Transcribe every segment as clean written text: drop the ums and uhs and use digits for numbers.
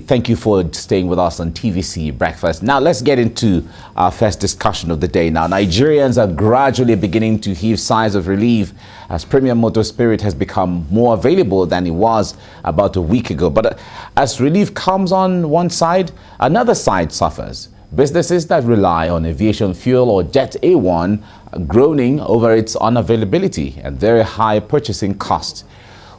Thank you for staying with us on TVC Breakfast. Now let's get into our first discussion of the day. Now, Nigerians are gradually beginning to heave sighs of relief as premium motor spirit has become more available than it was about a week ago. But as relief comes on one side, another side suffers. Businesses that rely on aviation fuel or jet A1 are groaning over its unavailability and very high purchasing costs.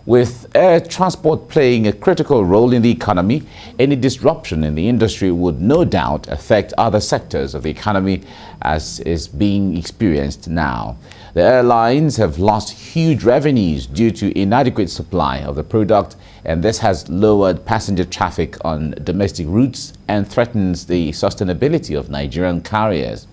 With air transport playing a critical role in the economy, any disruption in the industry would no doubt affect other sectors of the economy as is being experienced now. The airlines have lost huge revenues due to inadequate supply of the product, and this has lowered passenger traffic on domestic routes and threatens the sustainability of Nigerian carriers.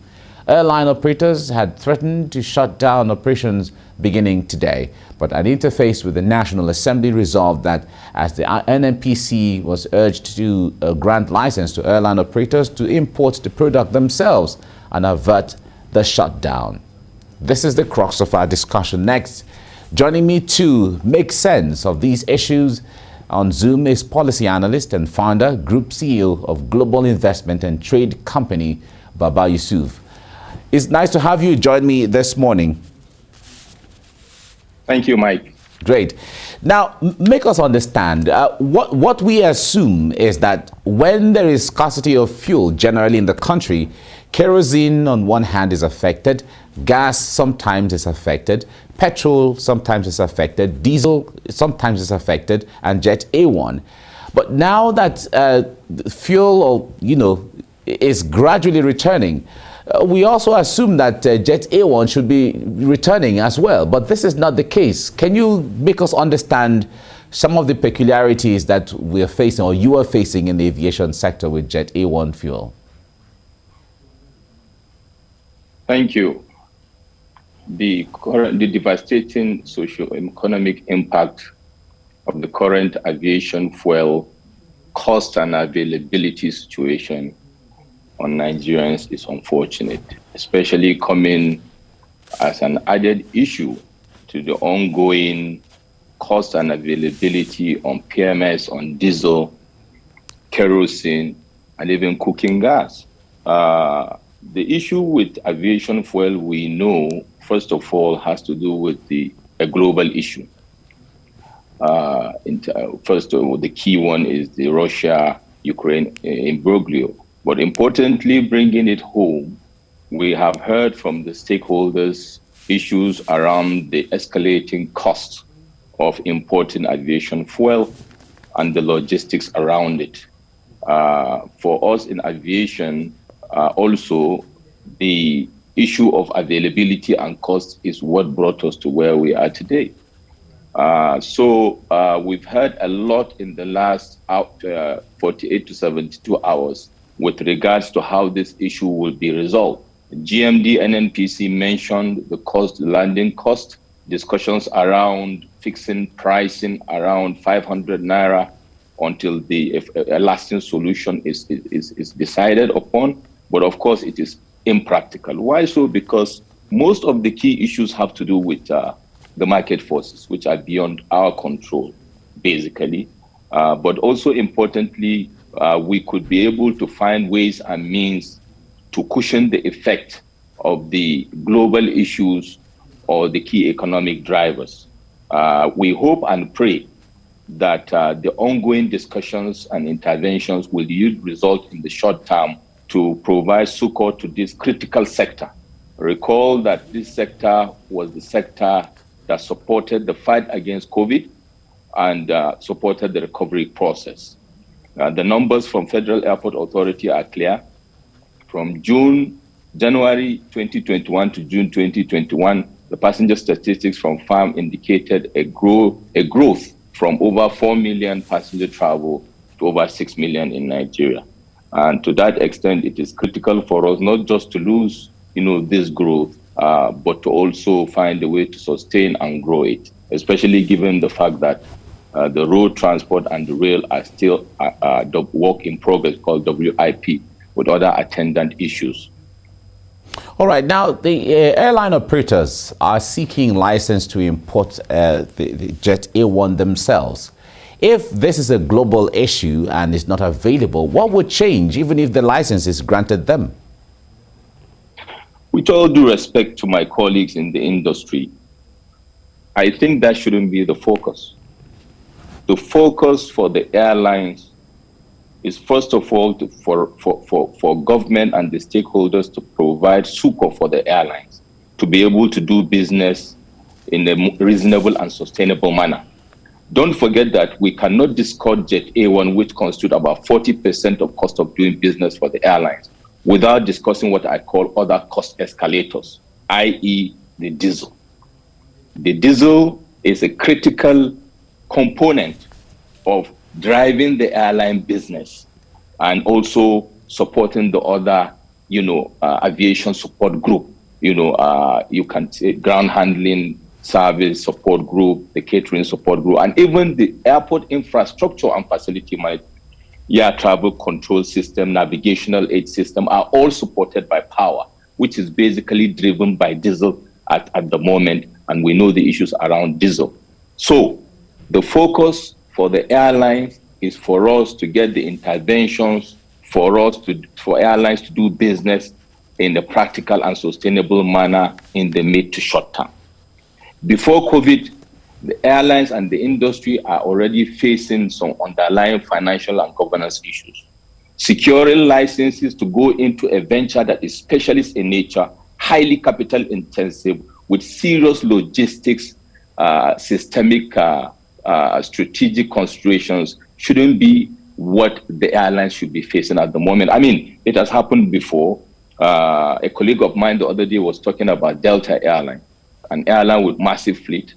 Airline operators had threatened to shut down operations beginning today, but an interface with the National Assembly resolved that as the NNPC was urged to grant license to airline operators to import the product themselves and avert the shutdown. This is the crux of our discussion. Next, joining me to make sense of these issues on Zoom is policy analyst and founder, Group CEO of global investment and trade company, Baba Yusuf. It's nice to have you join me this morning. Thank you, Mike. Great. Now, make us understand, what we assume is that when there is scarcity of fuel generally in the country, kerosene on one hand is affected, gas sometimes is affected, petrol sometimes is affected, diesel sometimes is affected, and jet A1. But now that fuel, is gradually returning, we also assume that jet A1 should be returning as well, but this is not the case. Can you make us understand some of the peculiarities that we are facing or you are facing in the aviation sector with jet A1 fuel? Thank you. The devastating socio-economic impact of the current aviation fuel cost and availability situation on Nigerians is unfortunate, especially coming as an added issue to the ongoing cost and availability on PMS, on diesel, kerosene, and even cooking gas. The issue with aviation fuel, we know, first of all, has to do with a global issue. First of all, the key one is the Russia-Ukraine imbroglio. But importantly, bringing it home, we have heard from the stakeholders issues around the escalating cost of importing aviation fuel and the logistics around it. For us in aviation, also, the issue of availability and cost is what brought us to where we are today. So we've heard a lot in the last 48 to 72 hours with regards to how this issue will be resolved. GMD NNPC mentioned the landing cost, discussions around fixing pricing around 500 naira until a lasting solution is decided upon. But of course, it is impractical. Why so? Because most of the key issues have to do with the market forces, which are beyond our control, basically. But also importantly, we could be able to find ways and means to cushion the effect of the global issues or the key economic drivers. We hope and pray that the ongoing discussions and interventions will result in the short term to provide succor to this critical sector. Recall that this sector was the sector that supported the fight against COVID and supported the recovery process. The numbers from Federal Airport Authority are clear. From January 2021 to June 2021, the passenger statistics from FARM indicated a growth from over 4 million passenger travel to over 6 million in Nigeria. And to that extent, it is critical for us not just to lose, this growth, but to also find a way to sustain and grow it, especially given the fact that the road transport and the rail are still the work in progress called WIP with other attendant issues. All right. Now, the airline operators are seeking license to import the jet A1 themselves. If this is a global issue and is not available, what would change even if the license is granted them? With all due respect to my colleagues in the industry, I think that shouldn't be the focus. The focus for the airlines is, first of all, for government and the stakeholders to provide succor for the airlines to be able to do business in a reasonable and sustainable manner. Don't forget that we cannot discard Jet A1, which constitutes about 40% of cost of doing business for the airlines, without discussing what I call other cost escalators, i.e. the diesel. The diesel is a critical component of driving the airline business and also supporting the other, aviation support group. You can say ground handling service support group, the catering support group, and even the airport infrastructure and facility management, air travel control system, navigational aid system are all supported by power, which is basically driven by diesel at the moment. And we know the issues around diesel. So the focus for the airlines is for us to get the interventions for airlines to do business in a practical and sustainable manner in the mid to short term. Before COVID, the airlines and the industry are already facing some underlying financial and governance issues. Securing licenses to go into a venture that is specialist in nature, highly capital intensive, with serious logistics, systemic, strategic considerations shouldn't be what the airlines should be facing at the moment. I mean, it has happened before. A colleague of mine the other day was talking about Delta Airline, an airline with massive fleet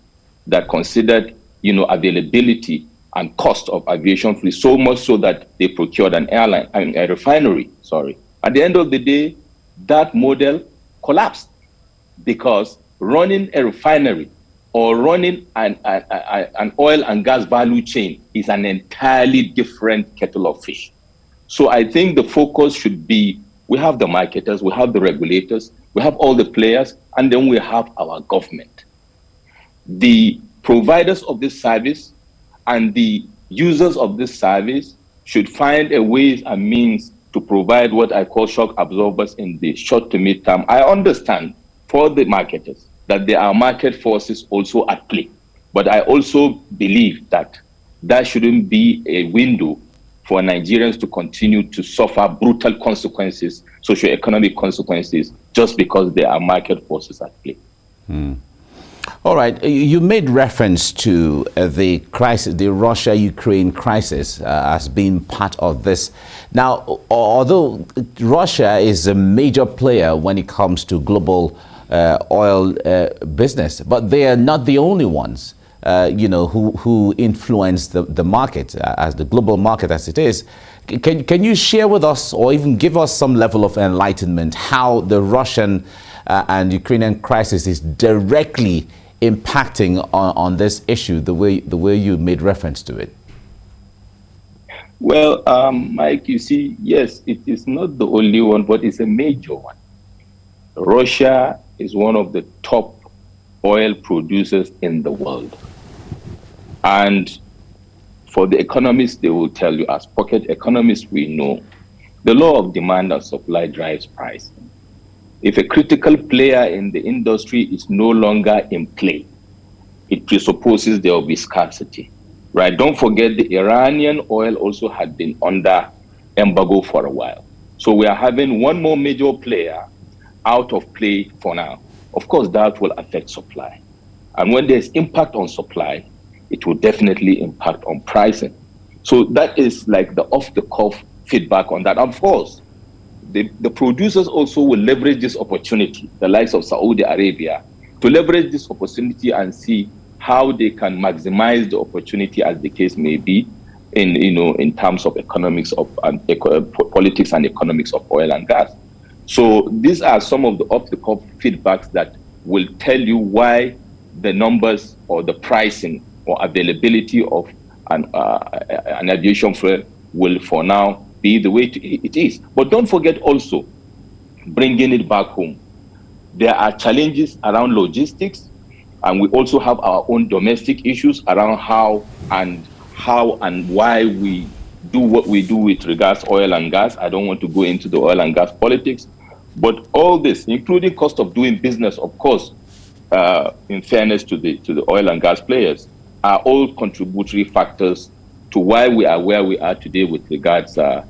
that considered, availability and cost of aviation fleet so much so that they procured a refinery. At the end of the day, that model collapsed because running a refinery or running an oil and gas value chain is an entirely different kettle of fish. So I think the focus should be, we have the marketers, we have the regulators, we have all the players, and then we have our government. The providers of this service and the users of this service should find a ways and means to provide what I call shock absorbers in the short to mid term. I understand for the marketers that there are market forces also at play, but I also believe that that shouldn't be a window for Nigerians to continue to suffer brutal consequences, socioeconomic consequences, just because there are market forces at play. All right, you made reference to the crisis, the Russia-Ukraine crisis, as being part of this. Now, although Russia is a major player when it comes to global oil business, but they are not the only ones, who influence the market, as the global market as it is. Can you share with us, or even give us some level of enlightenment, how the Russian and Ukrainian crisis is directly impacting on this issue, the way you made reference to it? Well, Mike, you see, yes, it is not the only one, but it's a major one. Russia is one of the top oil producers in the world. And for the economists, they will tell you, as pocket economists, we know the law of demand and supply drives price. If a critical player in the industry is no longer in play, it presupposes there will be scarcity, right? Don't forget the Iranian oil also had been under embargo for a while. So we are having one more major player out of play for now. Of course, that will affect supply. And when there's impact on supply, it will definitely impact on pricing. So that is like the off-the-cuff feedback on that. Of course, the producers also will leverage this opportunity, the likes of Saudi Arabia, to leverage this opportunity and see how they can maximize the opportunity, as the case may be, in terms of economics of politics and economics of oil and gas. So these are some of the off-the-cuff feedbacks that will tell you why the numbers or the pricing or availability of an aviation fuel will, for now, be the way it is. But don't forget also, bringing it back home, there are challenges around logistics, and we also have our own domestic issues around how how and why we do what we do with regards to oil and gas. I don't want to go into the oil and gas politics, but all this, including cost of doing business, of course, in fairness to the oil and gas players, are all contributory factors to why we are where we are today with regards to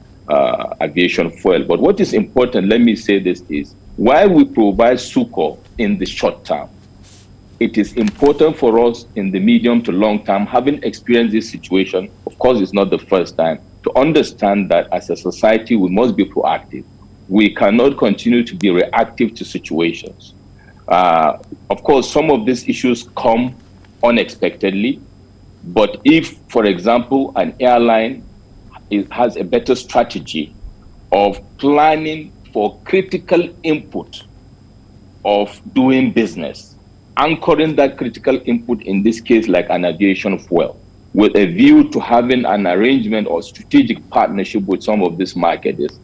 aviation fuel. But what is important, let me say this, is while we provide succor in the short term, it is important for us in the medium to long term, having experienced this situation, of course it's not the first time, to understand that as a society we must be proactive. We cannot continue to be reactive to situations. Of course, some of these issues come unexpectedly, but if, for example, an airline has a better strategy of planning for critical input of doing business, anchoring that critical input, in this case, like an aviation fuel, with a view to having an arrangement or strategic partnership with some of these marketers,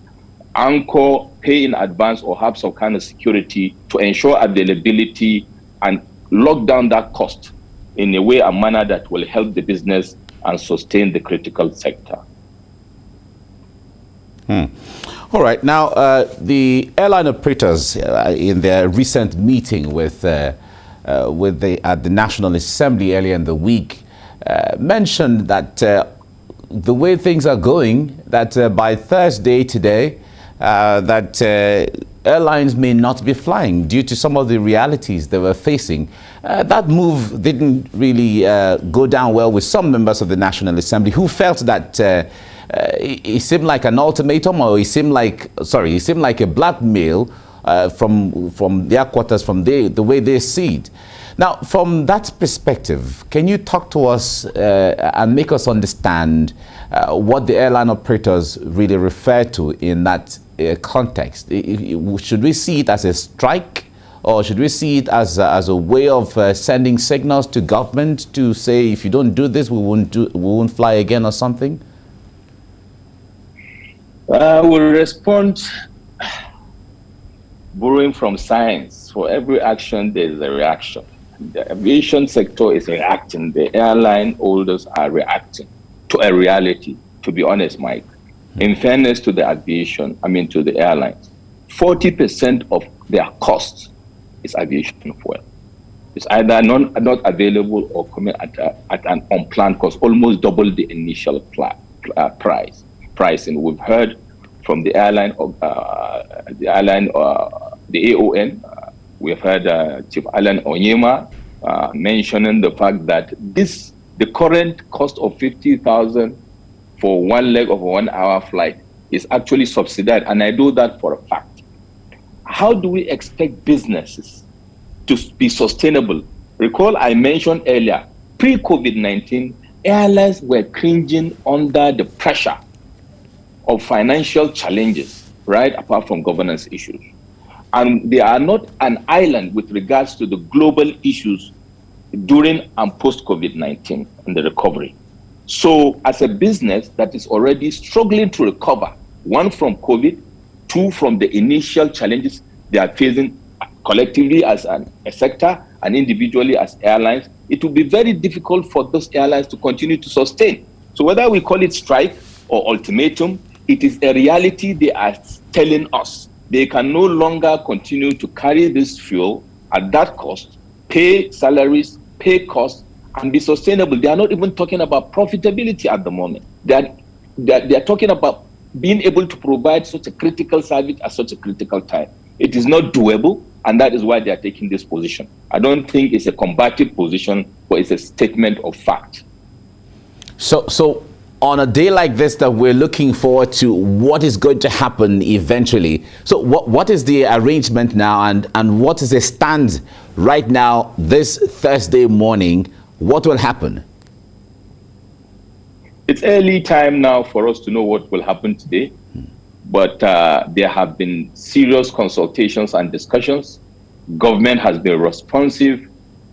anchor, pay in advance, or have some kind of security to ensure availability and lock down that cost in a way, a manner that will help the business and sustain the critical sector. All right. Now, the airline operators in their recent meeting at the National Assembly earlier in the week mentioned that the way things are going, that by Thursday today, that airlines may not be flying due to some of the realities they were facing. That move didn't really go down well with some members of the National Assembly who felt that it seemed like an ultimatum, or it seemed like a blackmail from their quarters, from the way they see it. Now, from that perspective, can you talk to us and make us understand what the airline operators really refer to in that context? Should we see it as a strike, or should we see it as a way of sending signals to government to say, if you don't do this, we won't fly again or something? We'll respond borrowing from science. For every action, there is a reaction. The aviation sector is reacting. The airline holders are reacting to a reality, to be honest, Mike. In fairness to the to the airlines, 40% of their costs is aviation fuel. It's either not available or coming at an unplanned cost, almost double the initial pricing. We've heard from the airline, the AON. We've heard Chief Alan Onyema mentioning the fact that the current cost of 50,000 for one leg of a 1 hour flight is actually subsidized, and I know that for a fact. How do we expect businesses to be sustainable? Recall I mentioned earlier, pre-COVID-19, airlines were cringing under the pressure of financial challenges, right, apart from governance issues. And they are not an island with regards to the global issues during and post-COVID-19 and the recovery. So as a business that is already struggling to recover, one from COVID, two from the initial challenges they are facing collectively as a sector and individually as airlines, it will be very difficult for those airlines to continue to sustain. So whether we call it strike or ultimatum, it is a reality they are telling us. They can no longer continue to carry this fuel at that cost, pay salaries, pay costs, and be sustainable. They are not even talking about profitability at the moment. They are talking about being able to provide such a critical service at such a critical time. It is not doable, and that is why they are taking this position. I don't think it's a combative position, but it's a statement of fact. So on a day like this that we're looking forward to what is going to happen eventually. So what is the arrangement now, and what is the stand right now this Thursday morning? What will happen? It's early time now for us to know what will happen today, but there have been serious consultations and discussions. Government has been responsive.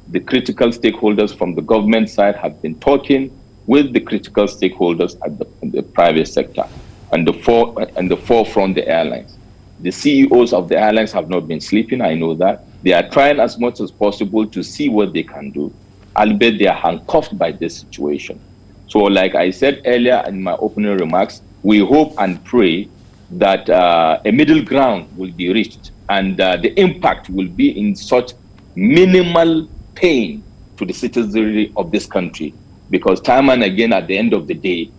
The critical stakeholders from the government side have been talking with the critical stakeholders at the private sector and the forefront, the airlines. The CEOs of the airlines have not been sleeping, I know that. They are trying as much as possible to see what they can do, albeit they are handcuffed by this situation. So like I said earlier in my opening remarks, we hope and pray that a middle ground will be reached, and the impact will be in such minimal pain to the citizenry of this country. Because time and again, at the end of the day,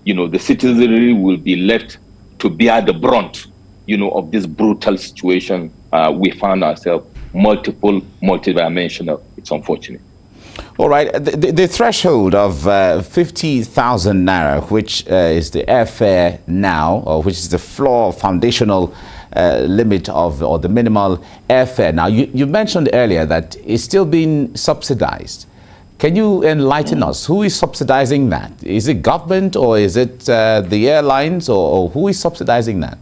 the citizenry will be left to bear the brunt, of this brutal situation we found ourselves, multidimensional. It's unfortunate. All right. The threshold of 50,000 naira, which is the airfare now, or which is the floor foundational limit of, or the minimal airfare. Now, you mentioned earlier that it's still being subsidized. Can you enlighten us? Who is subsidizing that? Is it government, or is it the airlines, or who is subsidizing that?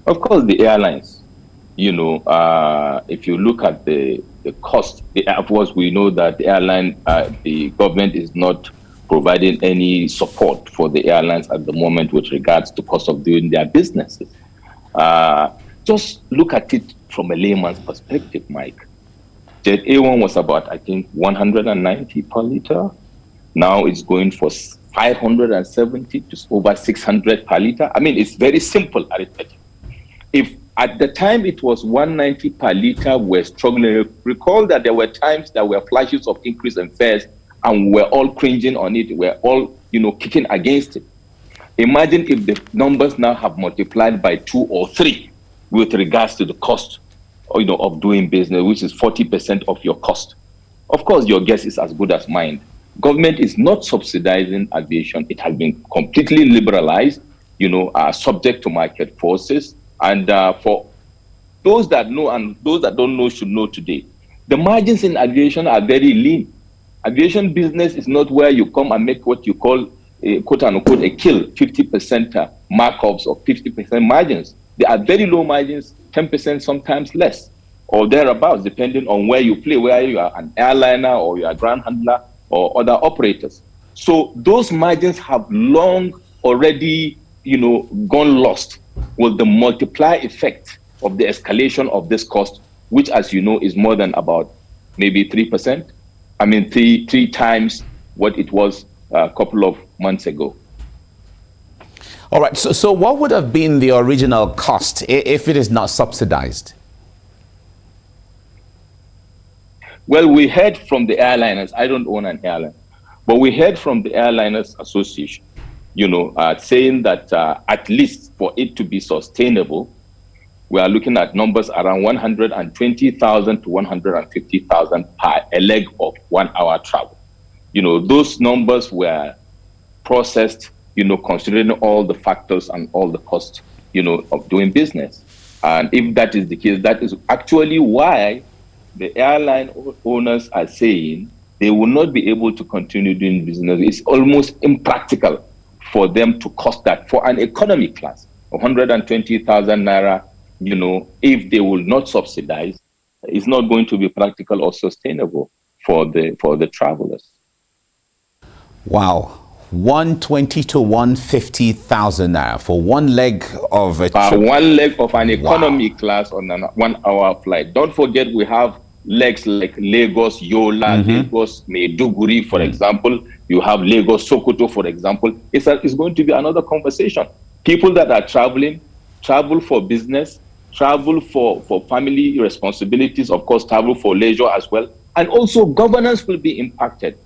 Of course, the airlines. If you look at the cost, of course, we know that the airline, the government is not providing any support for the airlines at the moment with regards to cost of doing their businesses. Just look at it from a layman's perspective, Mike. Jet A1 was about, I think, 190 per liter. Now it's going for 570 to over 600 per liter. I mean, it's very simple arithmetic. If at the time it was 190 per liter, we're struggling. Recall that there were times that were flashes of increase in fares, and we're all cringing on it. We're all, kicking against it. Imagine if the numbers now have multiplied by 2 or 3 with regards to the cost, of doing business, which is 40% of your cost. Of course, your guess is as good as mine. Government is not subsidizing aviation. It has been completely liberalized, subject to market forces. And for those that know and those that don't know should know today, the margins in aviation are very lean. Aviation business is not where you come and make what you call, quote unquote, a kill, 50% markups or 50% margins. They are very low margins, 10%, sometimes less, or thereabouts, depending on where you play, whether you are an airliner or you are a ground handler or other operators. So those margins have long already, gone lost with the multiply effect of the escalation of this cost, which, as you know, is more than about maybe 3%. I mean, three times what it was a couple of months ago. All right. So what would have been the original cost if it is not subsidized? Well, we heard from the airliners. I don't own an airline, but we heard from the Airliners Association, saying that at least for it to be sustainable, we are looking at numbers around 120,000 to 150,000 per a leg of 1 hour travel. Those numbers were processed, considering all the factors and all the costs, of doing business. And if that is the case, that is actually why the airline owners are saying they will not be able to continue doing business. It's almost impractical for them to cost that for an economy class, 120,000 naira. If they will not subsidize, it's not going to be practical or sustainable for the travelers. Wow. 120 to 150,000 naira for one leg of a trip. One leg of an economy class on a 1 hour flight. Don't forget, we have legs like Lagos Yola, Lagos Maiduguri, for example. You have Lagos Sokoto, for example. It's going to be another conversation. People that are travel for business, travel for family responsibilities, of course, travel for leisure as well. And also governance will be impacted.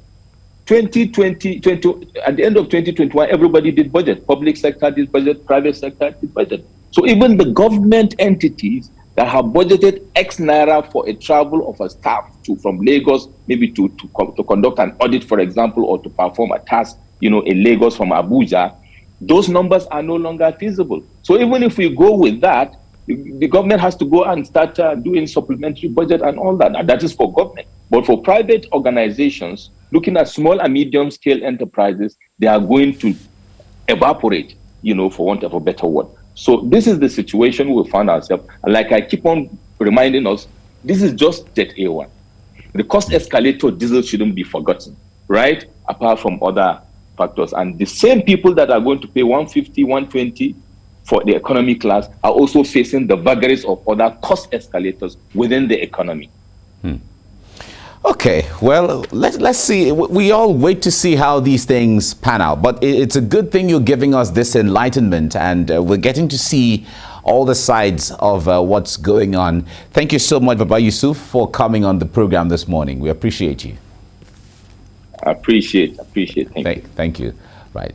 2020, at the end of 2021, everybody did budget. Public sector did budget, private sector did budget. So even the government entities that have budgeted X naira for a travel of a staff from Lagos, maybe to conduct an audit, for example, or to perform a task, in Lagos from Abuja, those numbers are no longer feasible. So even if we go with that, the government has to go and start doing supplementary budget and all that. And that is for government. But for private organizations, looking at small and medium scale enterprises, they are going to evaporate, for want of a better word. So this is the situation we found ourselves. And like I keep on reminding us, this is just Jet A1. The cost escalator diesel shouldn't be forgotten, right? Apart from other factors. And the same people that are going to pay 150, 120 for the economy class are also facing the vagaries of other cost escalators within the economy. Okay, well, let's see. We all wait to see how these things pan out. But it's a good thing you're giving us this enlightenment, and we're getting to see all the sides of what's going on. Thank you so much, Baba Yusuf, for coming on the program this morning. We appreciate you. Appreciate. Thank you. Thank you. Right.